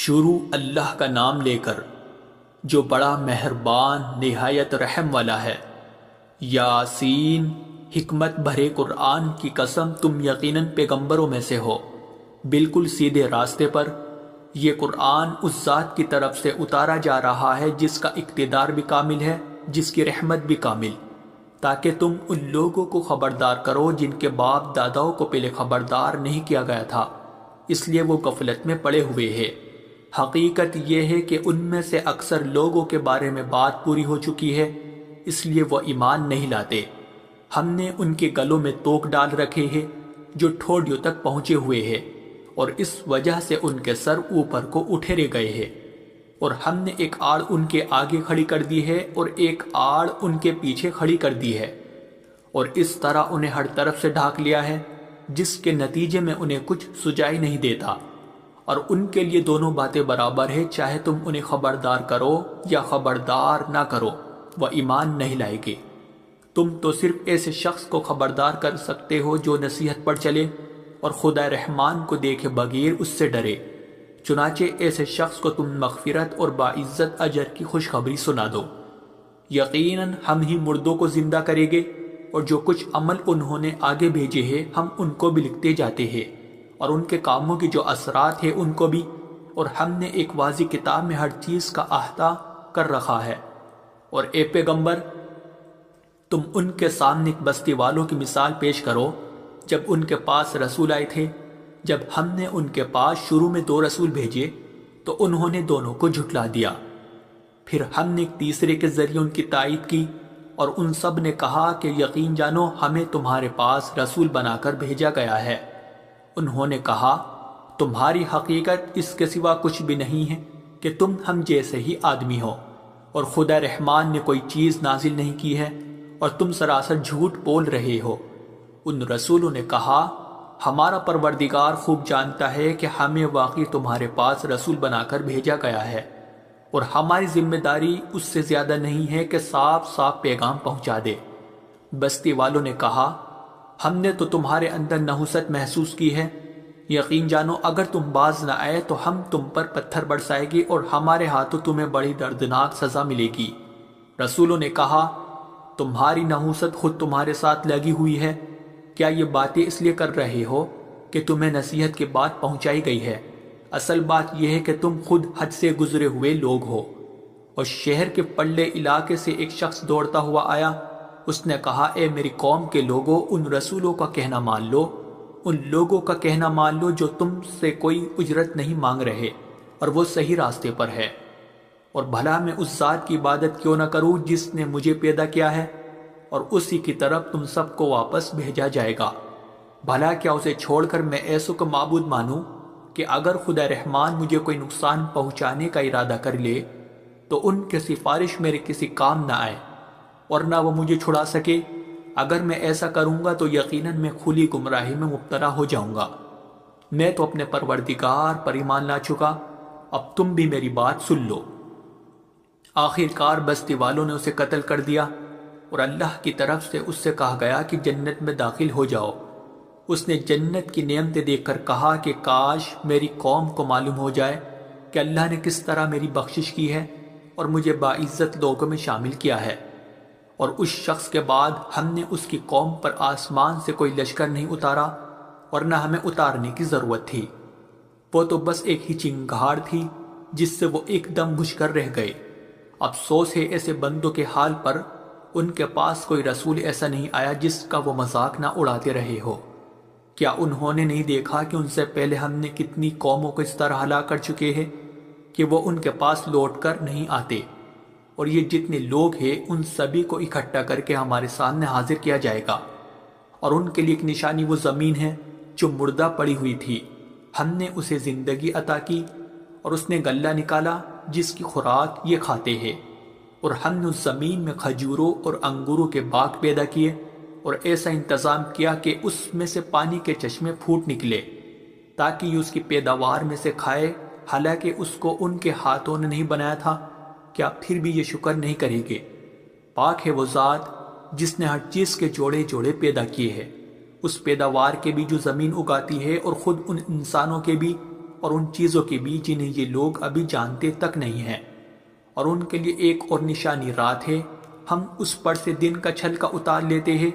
شروع اللہ کا نام لے کر جو بڑا مہربان نہایت رحم والا ہے۔ یاسین، حکمت بھرے قرآن کی قسم، تم یقیناً پیغمبروں میں سے ہو، بالکل سیدھے راستے پر۔ یہ قرآن اس ذات کی طرف سے اتارا جا رہا ہے جس کا اقتدار بھی کامل ہے، جس کی رحمت بھی کامل، تاکہ تم ان لوگوں کو خبردار کرو جن کے باپ داداؤں کو پہلے خبردار نہیں کیا گیا تھا، اس لیے وہ غفلت میں پڑے ہوئے ہیں۔ حقیقت یہ ہے کہ ان میں سے اکثر لوگوں کے بارے میں بات پوری ہو چکی ہے، اس لیے وہ ایمان نہیں لاتے۔ ہم نے ان کے گلوں میں توق ڈال رکھے ہیں جو ٹھوڑیوں تک پہنچے ہوئے ہیں، اور اس وجہ سے ان کے سر اوپر کو اٹھیرے گئے ہیں، اور ہم نے ایک آڑ ان کے آگے کھڑی کر دی ہے اور ایک آڑ ان کے پیچھے کھڑی کر دی ہے، اور اس طرح انہیں ہر طرف سے ڈھانک لیا ہے، جس کے نتیجے میں انہیں کچھ سجائی نہیں دیتا۔ اور ان کے لیے دونوں باتیں برابر ہے، چاہے تم انہیں خبردار کرو یا خبردار نہ کرو، وہ ایمان نہیں لائے گے۔ تم تو صرف ایسے شخص کو خبردار کر سکتے ہو جو نصیحت پر چلے اور خدا رحمان کو دیکھے بغیر اس سے ڈرے، چنانچہ ایسے شخص کو تم مغفرت اور باعزت اجر کی خوشخبری سنا دو۔ یقیناً ہم ہی مردوں کو زندہ کریں گے، اور جو کچھ عمل انہوں نے آگے بھیجے ہیں ہم ان کو بھی لکھتے جاتے ہیں، اور ان کے کاموں کی جو اثرات ہیں ان کو بھی، اور ہم نے ایک واضح کتاب میں ہر چیز کا احاطہ کر رکھا ہے۔ اور اے پیغمبر، تم ان کے سامنے ایک بستی والوں کی مثال پیش کرو جب ان کے پاس رسول آئے تھے۔ جب ہم نے ان کے پاس شروع میں 2 رسول بھیجے تو انہوں نے دونوں کو جھٹلا دیا، پھر ہم نے ایک تیسرے کے ذریعے ان کی تائید کی، اور ان سب نے کہا کہ یقین جانو ہمیں تمہارے پاس رسول بنا کر بھیجا گیا ہے۔ انہوں نے کہا تمہاری حقیقت اس کے سوا کچھ بھی نہیں ہے کہ تم ہم جیسے ہی آدمی ہو، اور خدا رحمان نے کوئی چیز نازل نہیں کی ہے، اور تم سراسر جھوٹ بول رہے ہو۔ ان رسولوں نے کہا ہمارا پروردگار خوب جانتا ہے کہ ہمیں واقعی تمہارے پاس رسول بنا کر بھیجا گیا ہے، اور ہماری ذمہ داری اس سے زیادہ نہیں ہے کہ صاف صاف پیغام پہنچا دے۔ بستی والوں نے کہا ہم نے تو تمہارے اندر نحوست محسوس کی ہے، یقین جانو اگر تم باز نہ آئے تو ہم تم پر پتھر برسائے گی اور ہمارے ہاتھوں تمہیں بڑی دردناک سزا ملے گی۔ رسولوں نے کہا تمہاری نحوست خود تمہارے ساتھ لگی ہوئی ہے، کیا یہ باتیں اس لیے کر رہے ہو کہ تمہیں نصیحت کی بات پہنچائی گئی ہے؟ اصل بات یہ ہے کہ تم خود حد سے گزرے ہوئے لوگ ہو۔ اور شہر کے پلے علاقے سے ایک شخص دوڑتا ہوا آیا، اس نے کہا اے میری قوم کے لوگوں، ان رسولوں کا کہنا مان لو، ان لوگوں کا کہنا مان لو جو تم سے کوئی اجرت نہیں مانگ رہے اور وہ صحیح راستے پر ہے، اور بھلا میں اس ذات کی عبادت کیوں نہ کروں جس نے مجھے پیدا کیا ہے، اور اسی کی طرف تم سب کو واپس بھیجا جائے گا۔ بھلا کیا اسے چھوڑ کر میں ایسوں کو معبود مانوں کہ اگر خدا رحمان مجھے کوئی نقصان پہنچانے کا ارادہ کر لے تو ان کی سفارش میرے کسی کام نہ آئے، اور نہ وہ مجھے چھڑا سکے۔ اگر میں ایسا کروں گا تو یقیناً میں کھلی گمراہی میں مبتلا ہو جاؤں گا۔ میں تو اپنے پروردگار پر ایمان لا چکا، اب تم بھی میری بات سن لو۔ آخر کار بستی والوں نے اسے قتل کر دیا، اور اللہ کی طرف سے اس سے کہا گیا کہ جنت میں داخل ہو جاؤ۔ اس نے جنت کی نعمتیں دیکھ کر کہا کہ کاش میری قوم کو معلوم ہو جائے کہ اللہ نے کس طرح میری بخشش کی ہے اور مجھے باعزت لوگوں میں شامل کیا ہے۔ اور اس شخص کے بعد ہم نے اس کی قوم پر آسمان سے کوئی لشکر نہیں اتارا، اور نہ ہمیں اتارنے کی ضرورت تھی، وہ تو بس ایک ہی چنگھاڑ تھی جس سے وہ ایک دم بجھ کر رہ گئے۔ افسوس ہے ایسے بندوں کے حال پر، ان کے پاس کوئی رسول ایسا نہیں آیا جس کا وہ مذاق نہ اڑاتے رہے ہو۔ کیا انہوں نے نہیں دیکھا کہ ان سے پہلے ہم نے کتنی قوموں کو اس طرح ہلاک کر چکے ہیں کہ وہ ان کے پاس لوٹ کر نہیں آتے؟ اور یہ جتنے لوگ ہیں ان سبھی کو اکٹھا کر کے ہمارے سامنے حاضر کیا جائے گا، اور ان کے لیے ایک نشانی وہ زمین ہے جو مردہ پڑی ہوئی تھی، ہم نے اسے زندگی عطا کی، اور اس نے غلہ نکالا جس کی خوراک یہ کھاتے ہیں، اور ہم نے اس زمین میں کھجوروں اور انگوروں کے باغ پیدا کیے، اور ایسا انتظام کیا کہ اس میں سے پانی کے چشمے پھوٹ نکلے تاکہ یہ اس کی پیداوار میں سے کھائے، حالانکہ اس کو ان کے ہاتھوں نے نہیں بنایا تھا۔ کیا پھر بھی یہ شکر نہیں کریں گے؟ پاک ہے وہ ذات جس نے ہر چیز کے جوڑے جوڑے پیدا کیے ہیں، اس پیداوار کے بھی جو زمین اگاتی ہے اور خود ان انسانوں کے بھی اور ان چیزوں کی بھی جنہیں یہ لوگ ابھی جانتے تک نہیں ہیں، اور ان کے لیے ایک اور نشانی رات ہے، ہم اس پر سے دن کا چھلکا اتار لیتے ہیں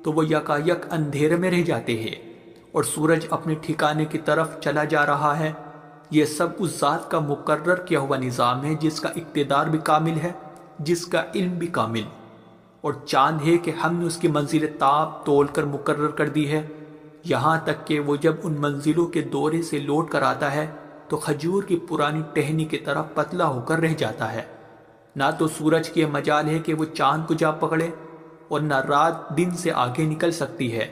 تو وہ یکایک اندھیرے میں رہ جاتے ہیں اور سورج اپنے ٹھکانے کی طرف چلا جا رہا ہے۔ یہ سب اس ذات کا مقرر کیا ہوا نظام ہے جس کا اقتدار بھی کامل ہے، جس کا علم بھی کامل، اور چاند ہے کہ ہم نے اس کی منزل تاب تول کر مقرر کر دی ہے، یہاں تک کہ وہ جب ان منزلوں کے دورے سے لوٹ کر آتا ہے تو کھجور کی پرانی ٹہنی کی طرح پتلا ہو کر رہ جاتا ہے۔ نہ تو سورج کی مجال ہے کہ وہ چاند کو جا پکڑے، اور نہ رات دن سے آگے نکل سکتی ہے،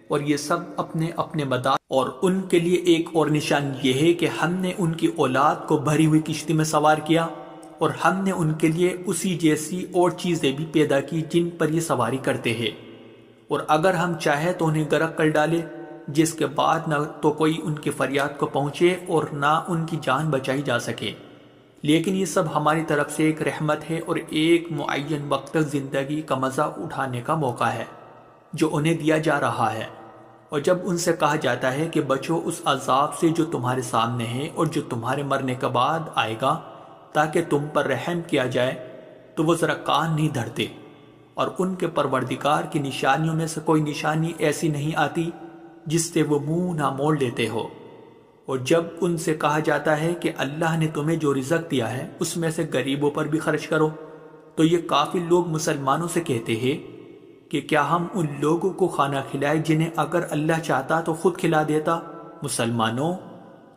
اور یہ سب اپنے اپنے مدار، اور ان کے لیے ایک اور نشان یہ ہے کہ ہم نے ان کی اولاد کو بھری ہوئی کشتی میں سوار کیا، اور ہم نے ان کے لیے اسی جیسی اور چیزیں بھی پیدا کی جن پر یہ سواری کرتے ہیں، اور اگر ہم چاہیں تو انہیں غرق کر ڈالے، جس کے بعد نہ تو کوئی ان کی فریاد کو پہنچے اور نہ ان کی جان بچائی جا سکے۔ لیکن یہ سب ہماری طرف سے ایک رحمت ہے اور ایک معین وقت تک زندگی کا مزہ اٹھانے کا موقع ہے جو انہیں دیا جا رہا ہے۔ اور جب ان سے کہا جاتا ہے کہ بچو اس عذاب سے جو تمہارے سامنے ہے اور جو تمہارے مرنے کے بعد آئے گا تاکہ تم پر رحم کیا جائے، تو وہ ذرا کان نہیں دھرتے، اور ان کے پروردگار کی نشانیوں میں سے کوئی نشانی ایسی نہیں آتی جس سے وہ منہ نہ موڑ لیتے ہو۔ اور جب ان سے کہا جاتا ہے کہ اللہ نے تمہیں جو رزق دیا ہے اس میں سے غریبوں پر بھی خرچ کرو، تو یہ کافر لوگ مسلمانوں سے کہتے ہیں کہ کیا ہم ان لوگوں کو کھانا کھلائے جنہیں اگر اللہ چاہتا تو خود کھلا دیتا؟ مسلمانوں،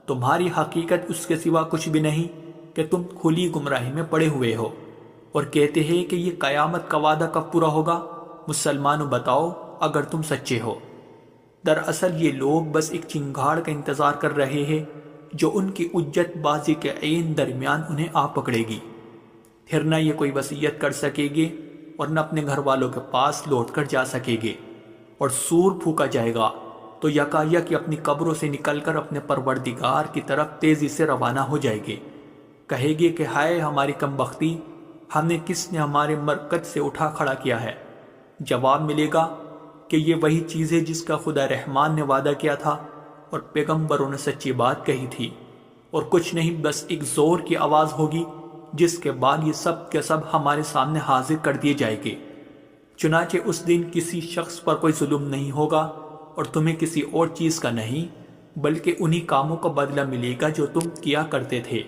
تمہاری حقیقت اس کے سوا کچھ بھی نہیں کہ تم کھلی گمراہی میں پڑے ہوئے ہو، اور کہتے ہیں کہ یہ قیامت کا وعدہ کب پورا ہوگا؟ مسلمانوں بتاؤ اگر تم سچے ہو۔ دراصل یہ لوگ بس ایک چنگاڑ کا انتظار کر رہے ہیں جو ان کی حجت بازی کے عین درمیان انہیں آ پکڑے گی، پھر نہ یہ کوئی وصیت کر سکے گے اور نہ اپنے گھر والوں کے پاس لوٹ کر جا سکے گے، اور سور پھونکا جائے گا تو یکایک اپنی قبروں سے نکل کر اپنے پروردگار کی طرف تیزی سے روانہ ہو جائے گے، کہے گے کہ ہائے ہماری کم بختی، ہمیں کس نے ہمارے مرکز سے اٹھا کھڑا کیا ہے؟ جواب ملے گا کہ یہ وہی چیز ہے جس کا خدا رحمان نے وعدہ کیا تھا اور پیغمبروں نے سچی بات کہی تھی، اور کچھ نہیں، بس ایک زور کی آواز ہوگی جس کے بعد یہ سب کے سب ہمارے سامنے حاضر کر دیے جائیں گے۔ چنانچہ اس دن کسی شخص پر کوئی ظلم نہیں ہوگا اور تمہیں کسی اور چیز کا نہیں، بلکہ انہی کاموں کا بدلہ ملے گا جو تم کیا کرتے تھے۔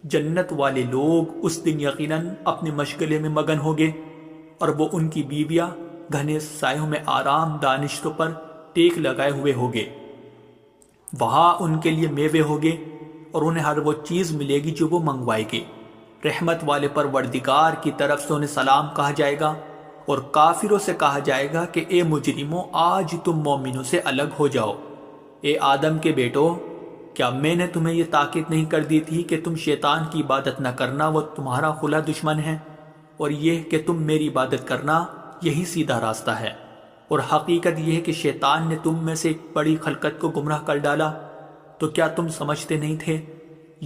جنت والے لوگ اس دن یقیناً اپنے مشغلے میں مگن ہوگے، اور وہ ان کی بیویاں گھنے سایوں میں آرام دانشتوں پر ٹیک لگائے ہوئے ہوگے۔ وہاں ان کے لیے میوے ہوگے اور انہیں ہر وہ چیز ملے گی جو وہ منگوائے گے۔ رحمت والے پروردگار کی طرف سے انہیں سلام کہا جائے گا، اور کافروں سے کہا جائے گا کہ اے مجرموں، آج تم مومنوں سے الگ ہو جاؤ۔ اے آدم کے بیٹو، کیا میں نے تمہیں یہ تاکید نہیں کر دی تھی کہ تم شیطان کی عبادت نہ کرنا، وہ تمہارا کھلا دشمن ہے، اور یہ کہ تم میری عبادت کرنا، یہی سیدھا راستہ ہے۔ اور حقیقت یہ ہے کہ شیطان نے تم میں سے ایک بڑی خلقت کو گمراہ کر ڈالا، تو کیا تم سمجھتے نہیں تھے؟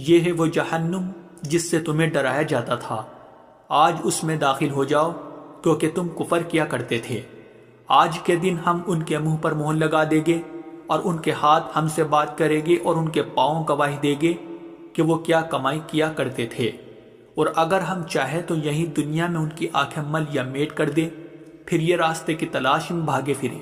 یہ ہے وہ جہنم جس سے تمہیں ڈرایا جاتا تھا، آج اس میں داخل ہو جاؤ کیونکہ تم کفر کیا کرتے تھے۔ آج کے دن ہم ان کے منہ پر مہر لگا دیں گے، اور ان کے ہاتھ ہم سے بات کریں گے، اور ان کے پاؤں گواہی دیں گے کہ وہ کیا کمائی کیا کرتے تھے۔ اور اگر ہم چاہیں تو یہی دنیا میں ان کی آنکھیں مل یا میٹ کر دیں، پھر یہ راستے کی تلاش میں بھاگے پھرے،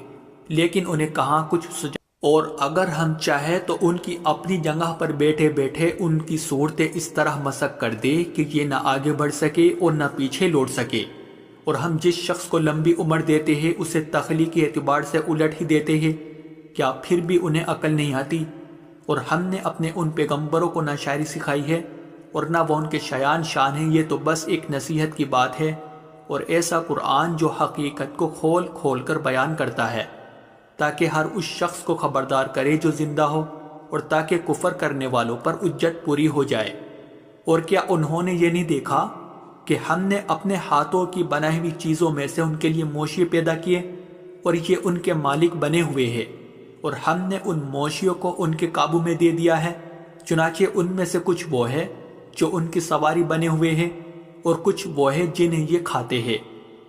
لیکن انہیں کہاں کچھ سجا۔ اور اگر ہم چاہیں تو ان کی اپنی جگہ پر بیٹھے بیٹھے ان کی صورتیں اس طرح مسخ کر دے کہ یہ نہ آگے بڑھ سکے اور نہ پیچھے لوٹ سکے۔ اور ہم جس شخص کو لمبی عمر دیتے ہیں اسے تخلیقی اعتبار سے الٹ ہی دیتے ہیں، کیا پھر بھی انہیں عقل نہیں آتی؟ اور ہم نے اپنے ان پیغمبروں کو نہ شاعری سکھائی ہے اور نہ وہ ان کے شایان شان ہیں، یہ تو بس ایک نصیحت کی بات ہے، اور ایسا قرآن جو حقیقت کو کھول کھول کر بیان کرتا ہے تاکہ ہر اس شخص کو خبردار کرے جو زندہ ہو، اور تاکہ کفر کرنے والوں پر حجت پوری ہو جائے۔ اور کیا انہوں نے یہ نہیں دیکھا کہ ہم نے اپنے ہاتھوں کی بنائی ہوئی چیزوں میں سے ان کے لیے موشی پیدا کیے، اور یہ ان کے مالک بنے ہوئے ہیں، اور ہم نے ان موشیوں کو ان کے قابو میں دے دیا ہے، چنانچہ ان میں سے کچھ وہ ہے جو ان کی سواری بنے ہوئے ہیں، اور کچھ وہ ہے جنہیں یہ کھاتے ہیں۔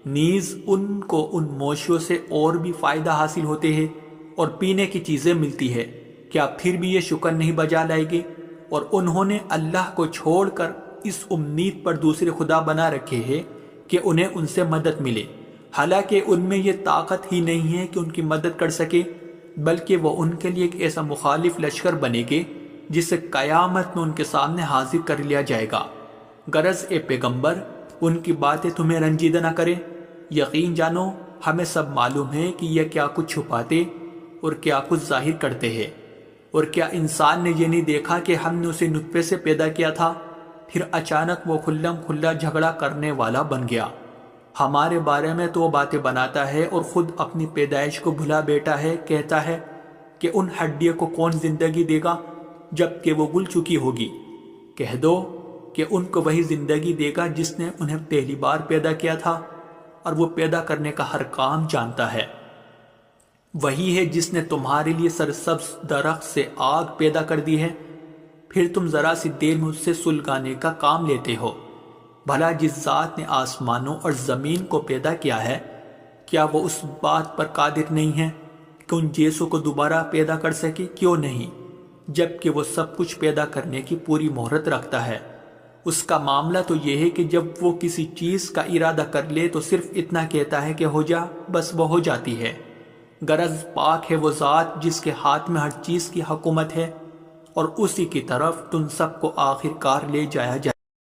نیز ان کو ان موشیوں سے اور بھی فائدہ حاصل ہوتے ہیں اور پینے کی چیزیں ملتی ہے، کیا پھر بھی یہ شکر نہیں بجا لائے گے؟ اور انہوں نے اللہ کو چھوڑ کر اس امید پر دوسرے خدا بنا رکھے ہیں کہ انہیں ان سے مدد ملے، حالانکہ ان میں یہ طاقت ہی نہیں ہے کہ ان کی مدد کر سکے، بلکہ وہ ان کے لیے ایک ایسا مخالف لشکر بنے گے جسے قیامت میں ان کے سامنے حاضر کر لیا جائے گا۔ غرض اے پیغمبر، ان کی باتیں تمہیں رنجیدہ نہ کریں، یقین جانو ہمیں سب معلوم ہے کہ یہ کیا کچھ چھپاتے اور کیا کچھ ظاہر کرتے ہیں۔ اور کیا انسان نے یہ نہیں دیکھا کہ ہم نے اسے نطفے سے پیدا کیا تھا، پھر اچانک وہ کھلم کھلا جھگڑا کرنے والا بن گیا۔ ہمارے بارے میں تو وہ باتیں بناتا ہے اور خود اپنی پیدائش کو بھلا بیٹھا ہے، کہتا ہے کہ ان ہڈیوں کو کون زندگی دے گا جب کہ وہ گل چکی ہوگی۔ کہہ دو کہ ان کو وہی زندگی دے گا جس نے انہیں پہلی بار پیدا کیا تھا، اور وہ پیدا کرنے کا ہر کام جانتا ہے۔ وہی ہے جس نے تمہارے لیے سرسبز درخت سے آگ پیدا کر دی ہے، پھر تم ذرا سی دیر میں اس سے سلگانے کا کام لیتے ہو۔ بھلا جس ذات نے آسمانوں اور زمین کو پیدا کیا ہے، کیا وہ اس بات پر قادر نہیں ہے کہ ان جیسوں کو دوبارہ پیدا کر سکے؟ کیوں نہیں، جبکہ وہ سب کچھ پیدا کرنے کی پوری مہرت رکھتا ہے۔ اس کا معاملہ تو یہ ہے کہ جب وہ کسی چیز کا ارادہ کر لے تو صرف اتنا کہتا ہے کہ ہو جا، بس وہ ہو جاتی ہے۔ غرض پاک ہے وہ ذات جس کے ہاتھ میں ہر چیز کی حکومت ہے، اور اسی کی طرف تم سب کو آخر کار لے جایا جائے۔